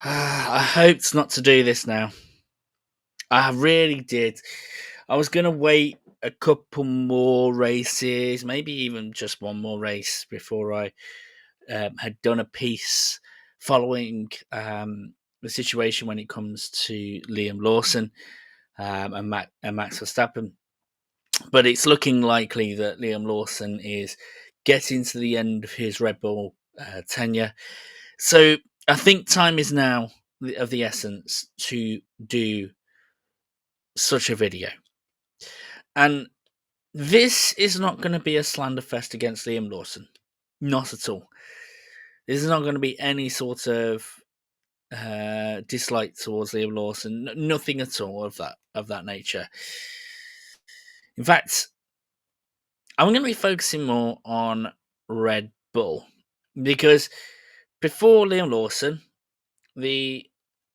I hoped not to do this now. I really did. I was going to wait a couple more races, maybe even just one more race before I had done a piece following the situation when it comes to Liam Lawson and Max Verstappen. But it's looking likely that Liam Lawson is getting to the end of his Red Bull tenure. So I think time is now of the essence to do such a video. And this is not going to be a slander fest against Liam Lawson. Not at all. This is not going to be any sort of dislike towards Liam Lawson. Nothing at all of that nature. In fact, I'm going to be focusing more on Red Bull because before Liam Lawson, the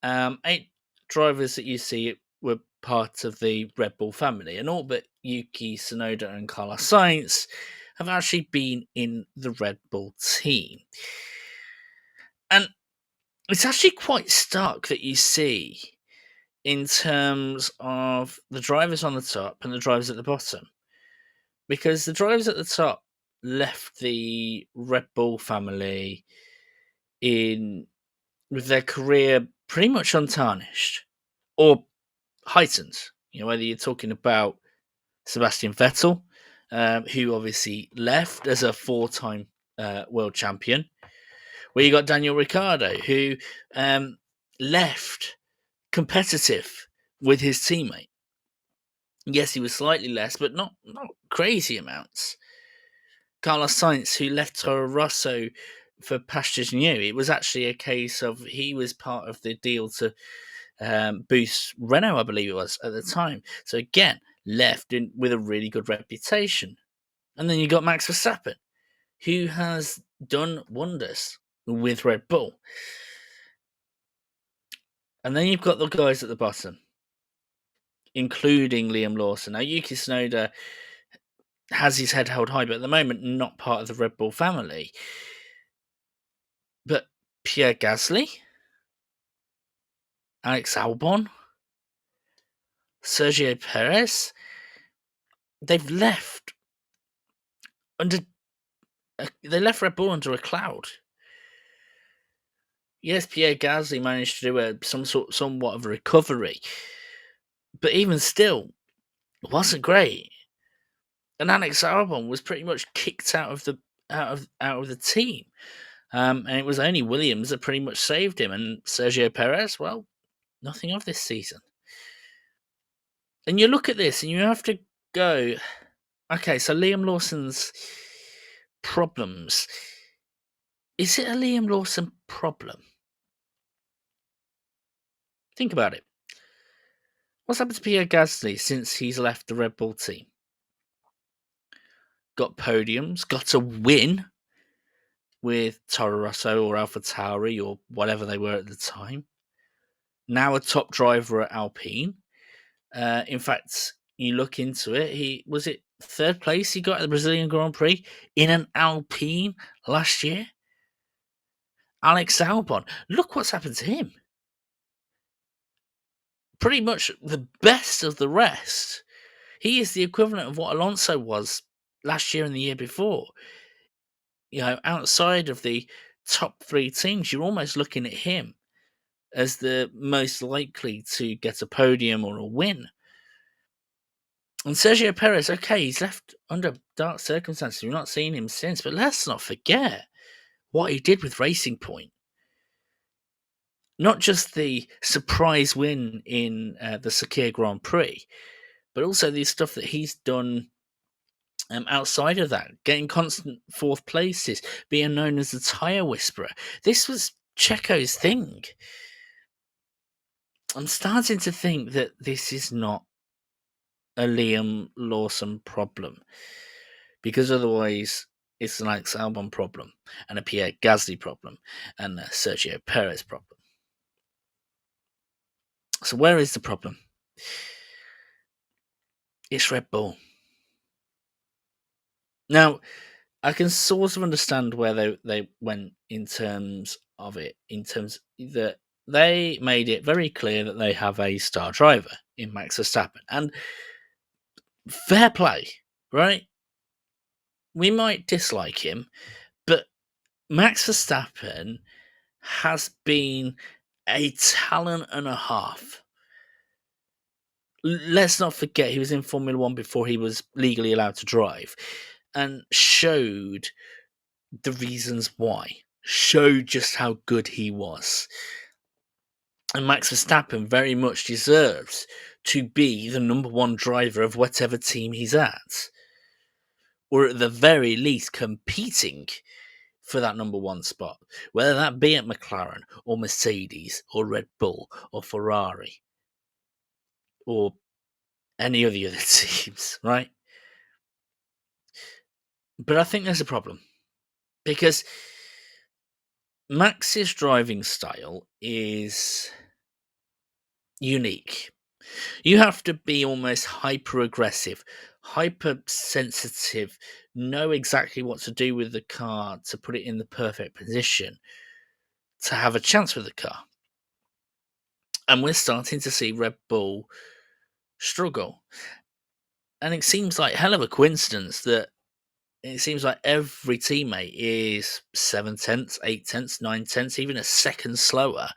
8 drivers that you see were part of the Red Bull family, and all but Yuki Tsunoda and Carlos Sainz have actually been in the Red Bull team. And it's actually quite stark that you see in terms of the drivers on the top and the drivers at the bottom. Because the drivers at the top left the Red Bull family in with their career pretty much untarnished or heightened. Whether you're talking about Sebastian Vettel, who obviously left as a 4-time world champion, where you got Daniel Ricciardo, who left competitive with his teammate. Yes, he was slightly less, but not crazy amounts. Carlos Sainz, who left Toro Rosso for pastures new. It was actually a case of he was part of the deal to boost Renault, I believe it was, at the time. So again, left with a really good reputation. And then you got Max Verstappen, who has done wonders with Red Bull. And then you've got the guys at the bottom, including Liam Lawson. Now, Yuki Tsunoda has his head held high, but at the moment, not part of the Red Bull family. But Pierre Gasly, Alex Albon, Sergio Perez, they've left under. They left Red Bull under a cloud. Yes, Pierre Gasly managed to do somewhat of a recovery, but even still, it wasn't great. And Alex Albon was pretty much kicked out of the team, and it was only Williams that pretty much saved him. And Sergio Perez, well, nothing of this season. And you look at this, and you have to go, okay, so Liam Lawson's problems. Is it a Liam Lawson problem? Think about it. What's happened to Pierre Gasly since he's left the Red Bull team? Got podiums, got a win with Toro Rosso or AlphaTauri or whatever they were at the time. Now a top driver at Alpine. In fact, you look into it, was it 3rd place he got at the Brazilian Grand Prix in an Alpine last year? Alex Albon, look what's happened to him. Pretty much the best of the rest. He is the equivalent of what Alonso was last year and the year before. Outside of the top 3 teams, you're almost looking at him as the most likely to get a podium or a win. And Sergio Perez, okay, he's left under dark circumstances. We've not seen him since, but let's not forget what he did with Racing Point. Not just the surprise win in the Sakir Grand Prix, but also the stuff that he's done outside of that, getting constant 4th places, being known as the tyre whisperer. This was Checo's thing. I'm starting to think that this is not a Liam Lawson problem, because otherwise it's an Alex Albon problem and a Pierre Gasly problem and a Sergio Perez problem. So where is the problem? It's Red Bull. Now, I can sort of understand where they went in terms of it, in terms that they made it very clear that they have a star driver in Max Verstappen. And fair play, right? We might dislike him, but Max Verstappen has been a talent and a half. Let's not forget he was in Formula One before he was legally allowed to drive, and showed the reasons why, showed just how good he was. And Max Verstappen very much deserves to be the number one driver of whatever team he's at, or at the very least competing for that number one spot, whether that be at McLaren or Mercedes or Red Bull or Ferrari or any of the other teams, right? But I think there's a problem because Max's driving style is unique. You have to be almost hyper aggressive, hyper sensitive, know exactly what to do with the car to put it in the perfect position to have a chance with the car. And we're starting to see Red Bull struggle. And it seems like hell of a coincidence that it seems like every teammate is 7/10, 8/10, 9/10, even a second slower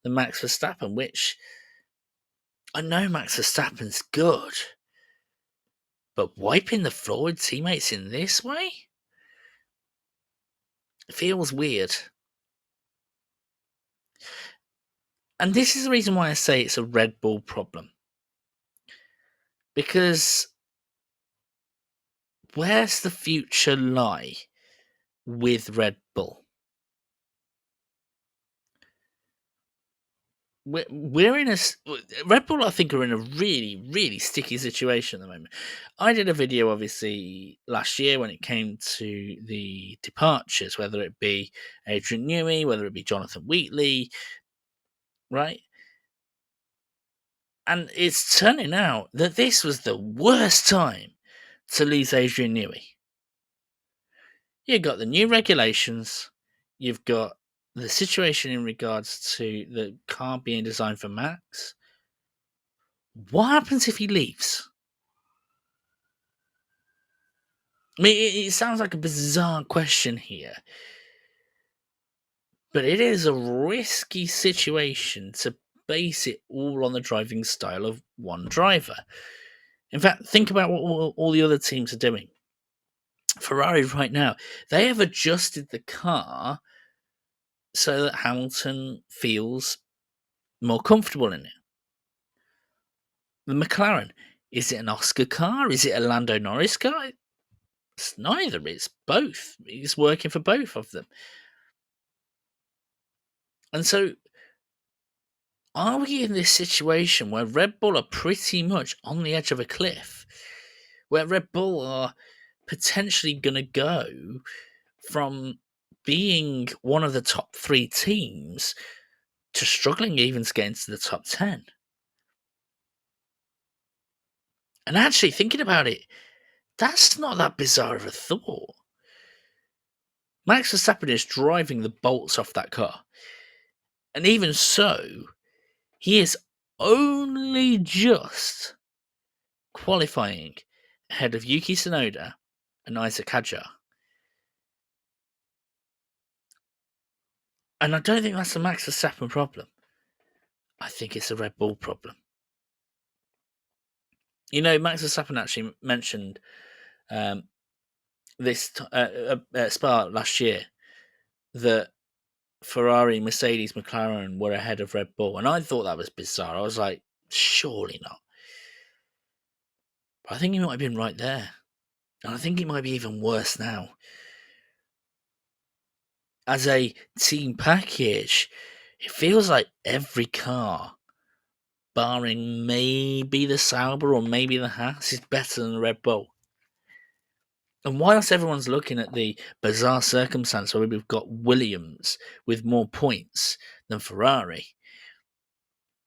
than Max Verstappen, which I know Max Verstappen's good, but wiping the floor with teammates in this way feels weird. And this is the reason why I say it's a Red Bull problem. Because where's the future lie with Red Bull? We're in a Red Bull. I think are in a really, really sticky situation at the moment. I did a video, obviously, last year when it came to the departures, whether it be Adrian Newey, whether it be Jonathan Wheatley, right? And it's turning out that this was the worst time to lose Adrian Newey. You've got the new regulations, you've got the situation in regards to the car being designed for Max. What happens if he leaves? I mean, it sounds like a bizarre question here, but it is a risky situation to base it all on the driving style of one driver. In fact, think about what all the other teams are doing. Ferrari right now, they have adjusted the car so that Hamilton feels more comfortable in it. The McLaren, is it an Oscar car? Is it a Lando Norris car? It's neither. It's both. It's working for both of them. And so, are we in this situation where Red Bull are pretty much on the edge of a cliff? Where Red Bull are potentially going to go from being one of the top three teams to struggling even to get into the top 10? And actually, thinking about it, that's not that bizarre of a thought. Max Verstappen is driving the bolts off that car. And even so, he is only just qualifying ahead of Yuki Tsunoda and Isaac Hadjar. And I don't think that's a Max Verstappen problem. I think it's a Red Bull problem. You know, Max Verstappen actually mentioned this at Spa last year that Ferrari, Mercedes, McLaren were ahead of Red Bull, and I thought that was bizarre. I was like, surely not. But I think he might have been right there, and I think it might be even worse now. As a team package, it feels like every car, barring maybe the Sauber or maybe the Haas, is better than the Red Bull. And whilst everyone's looking at the bizarre circumstance where we've got Williams with more points than Ferrari,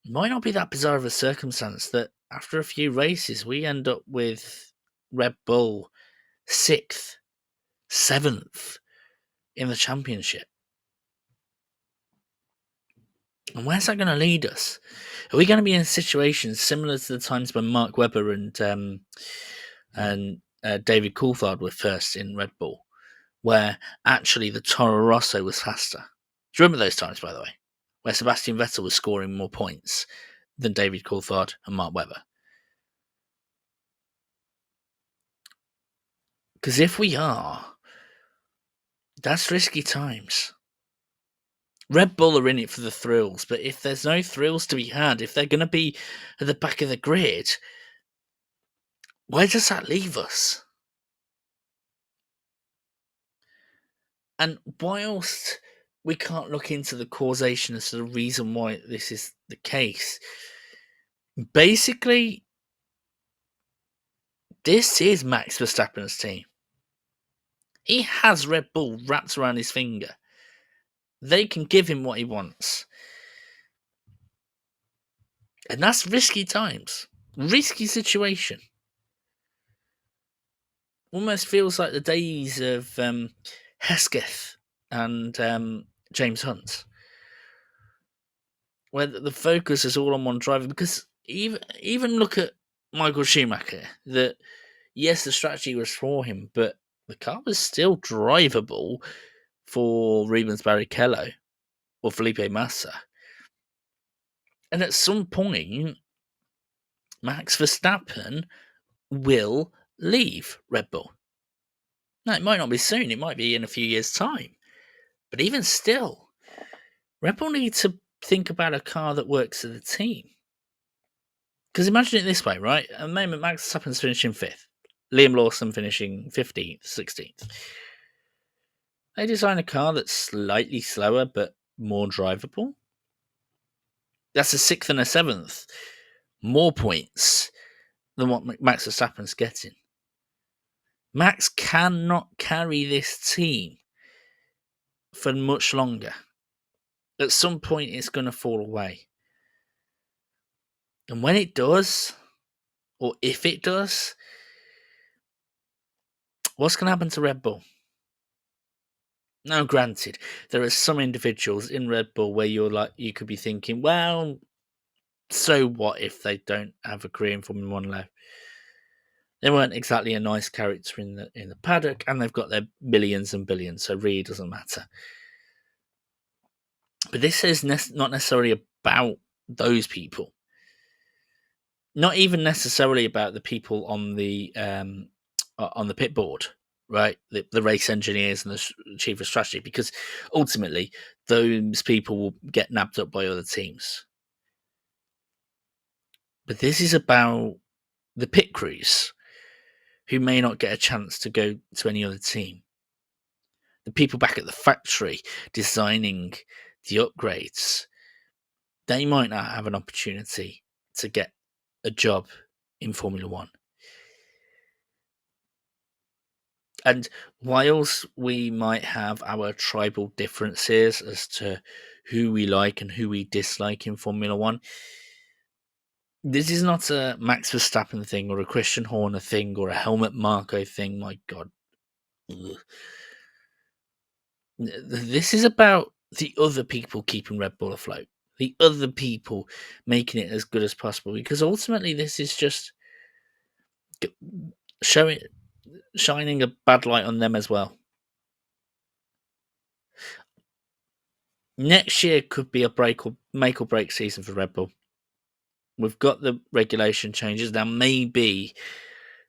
it might not be that bizarre of a circumstance that after a few races we end up with Red Bull 6th, 7th in the championship. And where's that going to lead us? Are we going to be in situations similar to the times when Mark Webber and David Coulthard were first in Red Bull, where actually the Toro Rosso was faster? Do you remember those times, by the way, where Sebastian Vettel was scoring more points than David Coulthard and Mark Webber? Because if we are, that's risky times. Red Bull are in it for the thrills, but if there's no thrills to be had, if they're going to be at the back of the grid, where does that leave us? And whilst we can't look into the causation as to the reason why this is the case, basically, this is Max Verstappen's team. He has Red Bull wrapped around his finger. They can give him what he wants. And that's risky times. Risky situation. Almost feels like the days of Hesketh and James Hunt, where the focus is all on one driver. Because even look at Michael Schumacher. That yes, the strategy was for him, but the car was still drivable for Rubens Barrichello or Felipe Massa. And at some point, Max Verstappen will leave Red Bull. Now, it might not be soon, it might be in a few years' time. But even still, Red Bull need to think about a car that works for the team. Because imagine it this way, right? At the moment, Max Verstappen's finishing 5th. Liam Lawson finishing 15th, 16th. They design a car that's slightly slower but more drivable. That's a 6th and a 7th. More points than what Max Verstappen's getting. Max cannot carry this team for much longer. At some point, it's going to fall away. And when it does, or if it does, what's going to happen to Red Bull? Now, granted, there are some individuals in Red Bull where you could be thinking, well, so what if they don't have a career in Formula One left? They weren't exactly a nice character in the paddock, and they've got their millions and billions, so it really doesn't matter. But this is not necessarily about those people. Not even necessarily about the people on the pit board, right? The race engineers and the chief of strategy, because ultimately those people will get nabbed up by other teams. But this is about the pit crews who may not get a chance to go to any other team. The people back at the factory designing the upgrades, they might not have an opportunity to get a job in Formula One. And whilst we might have our tribal differences as to who we like and who we dislike in Formula One, this is not a Max Verstappen thing or a Christian Horner thing or a Helmut Marko thing. My God. Ugh. This is about the other people keeping Red Bull afloat, the other people making it as good as possible, because ultimately this is just shining a bad light on them as well. Next year could be a make or break season for Red Bull. We've got the regulation changes now. Maybe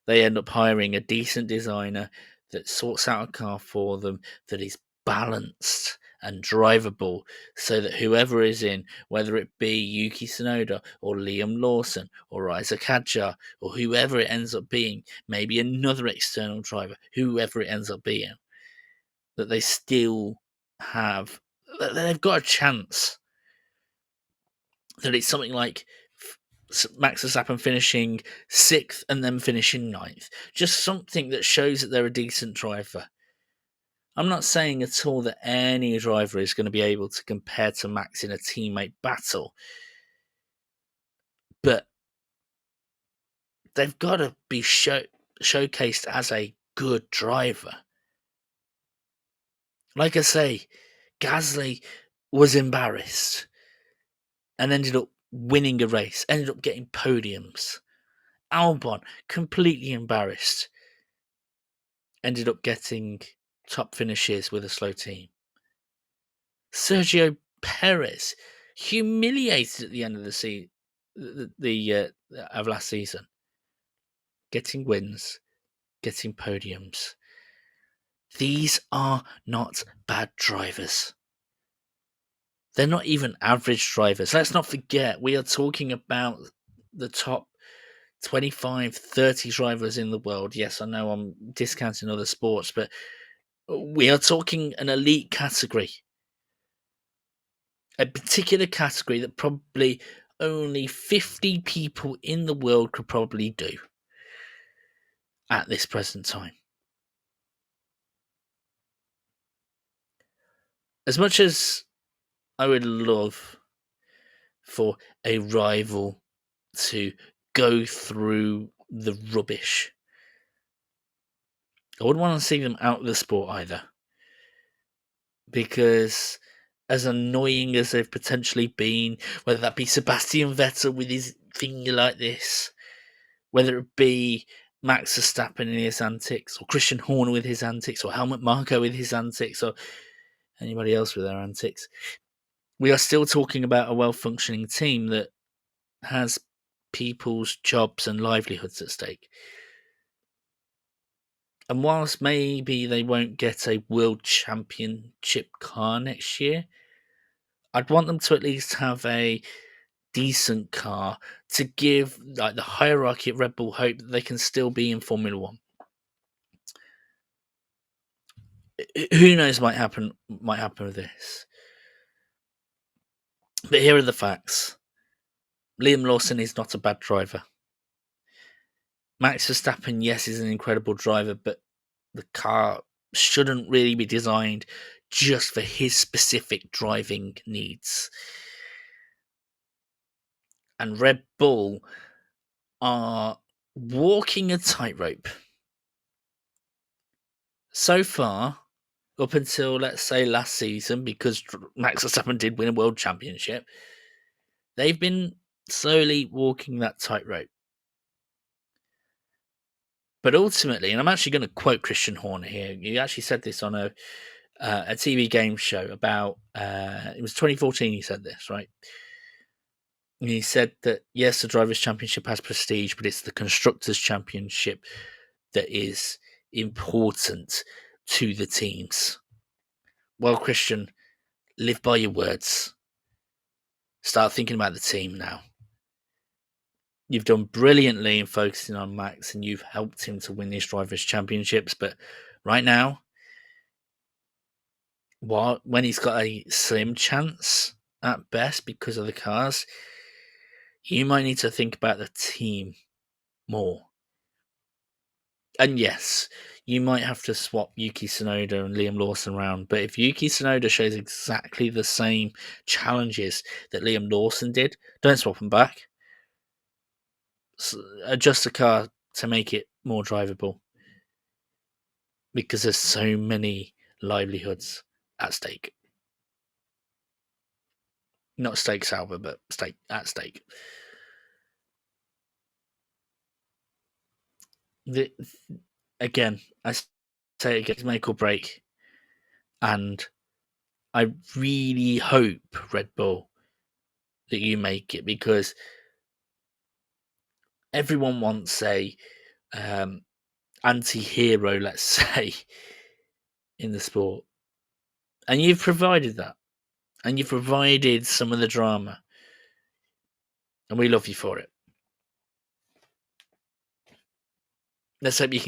they end up hiring a decent designer that sorts out a car for them that is balanced and drivable, so that whoever is in, whether it be Yuki Tsunoda or Liam Lawson or Isaac Hadjar or whoever it ends up being, maybe another external driver, whoever it ends up being, that they still have, that they've got a chance. That it's something like Max Verstappen finishing 6th and then finishing 9th. Just something that shows that they're a decent driver. I'm not saying at all that any driver is going to be able to compare to Max in a teammate battle, but they've got to be showcased as a good driver. Like I say, Gasly was embarrassed. and ended up winning a race, ended up getting podiums. Albon, completely embarrassed, ended up getting top finishes with a slow team. Sergio Perez, humiliated at the end of of last season, getting wins, getting podiums. These are not bad drivers. They're not even average drivers. Let's not forget, we are talking about the top 25, 30 drivers in the world. Yes, I know I'm discounting other sports, but we are talking an elite category. A particular category that probably only 50 people in the world could probably do at this present time. As much as I would love for a rival to go through the rubbish, I wouldn't want to see them out of the sport either. Because as annoying as they've potentially been, whether that be Sebastian Vettel with his finger like this, whether it be Max Verstappen in his antics, or Christian Horner with his antics, or Helmut Marko with his antics, or anybody else with their antics, we are still talking about a well-functioning team that has people's jobs and livelihoods at stake. And whilst maybe they won't get a world championship car next year, I'd want them to at least have a decent car to give like the hierarchy at Red Bull hope that they can still be in Formula One. Who knows what might happen with this. But here are the facts. Liam Lawson is not a bad driver. Max Verstappen, yes, is an incredible driver, but the car shouldn't really be designed just for his specific driving needs. And Red Bull are walking a tightrope. So far, up until, let's say, last season, because Max Verstappen did win a world championship, they've been slowly walking that tightrope. But ultimately, and I'm actually going to quote Christian Horner here. He actually said this on a TV game show about, it was 2014 he said this, right? And he said that, yes, the Drivers' Championship has prestige, but it's the Constructors' Championship that is important to the teams. Well, Christian, live by your words. Start thinking about the team now. You've done brilliantly in focusing on Max, and you've helped him to win these Drivers' Championships, but right now, when he's got a slim chance at best because of the cars, you might need to think about the team more. And yes, you might have to swap Yuki Tsunoda and Liam Lawson around, but if Yuki Tsunoda shows exactly the same challenges that Liam Lawson did, don't swap them back. Adjust the car to make it more drivable, because there's so many livelihoods at stake. Not stake salver, but at stake. Again, I say it gets make or break, and I really hope, Red Bull, that you make it, because everyone wants a anti-hero, let's say, in the sport, and you've provided that, and you've provided some of the drama, and we love you for it. Let's hope you can